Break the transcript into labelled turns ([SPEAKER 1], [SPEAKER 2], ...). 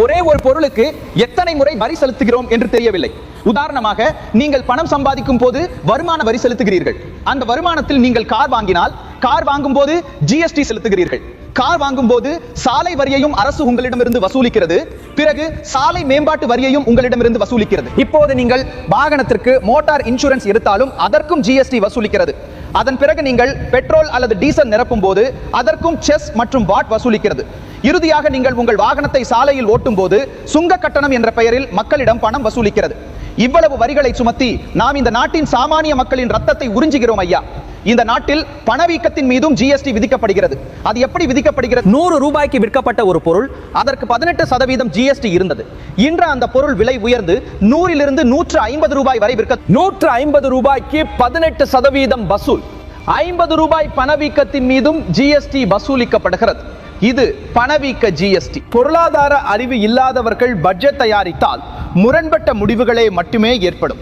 [SPEAKER 1] ஒரே ஒரு பொருளுக்கு எத்தனை முறை வரி செலுத்துகிறோம் என்று தெரியவில்லை. உதாரணமாக, நீங்கள் பணம் சம்பாதிக்கும் போது வருமான வரி செலுத்துகிறீர்கள். அந்த வருமானத்தில் நீங்கள் கார் வாங்கினால் கார் வாங்கும் போது ஜிஎஸ்டி செலுத்துகிறீர்கள். கார் வாங்கும் போது சாலை வரியையும் அரசு உங்களிடமிருந்து வசூலிக்கிறது. பிறகு சாலை மேம்பாட்டு வரியையும் உங்களிடமிருந்து வசூலிக்கிறது. இப்போது நீங்கள் வாகனத்திற்கு மோட்டார் இன்சூரன்ஸ் எடுத்தாலும் அதற்கும் ஜிஎஸ்டி வசூலிக்கிறது. அதன் பிறகு நீங்கள் பெட்ரோல் அல்லது டீசல் நிரப்பும் போது அதற்கும் செஸ் மற்றும் வாட் வசூலிக்கிறது. இறுதியாக நீங்கள் உங்கள் வாகனத்தை சாலையில் ஓட்டும் போது சுங்க கட்டணம் என்ற பெயரில் மக்களிடம் பணம் வசூலிக்கிறது. இவ்வளவு வரிகளை சுமத்தி நாம் இந்த நாட்டின் சாமானிய மக்களின் ரத்தத்தை உறிஞ்சுகிறோம் ஐயா. இந்த நாட்டில் பணவீக்கத்தின் மீதும் ஜிஎஸ்டி விதிக்கப்படுகிறது. அது எப்படி விதிக்கப்படுகிறது? 100 ரூபாய்க்கு விற்கப்பட்ட ஒரு பொருள், அதற்கு 18% ஜிஎஸ்டி இருந்தது. இன்று அந்த பொருள் விலை உயர்ந்து 100 - 150 ரூபாய் வரை விற்க 150 ரூபாய்க்கு 18% வசூல். 50 ரூபாய் பணவீக்கத்தின் மீதும் ஜிஎஸ்டி வசூலிக்கப்படுகிறது. இது பணவீக்க ஜிஎஸ்டி. பொருளாதார அறிவு இல்லாதவர்கள் பட்ஜெட் தயாரித்தால் முரண்பட்ட முடிவுகளே மட்டுமே ஏற்படும்.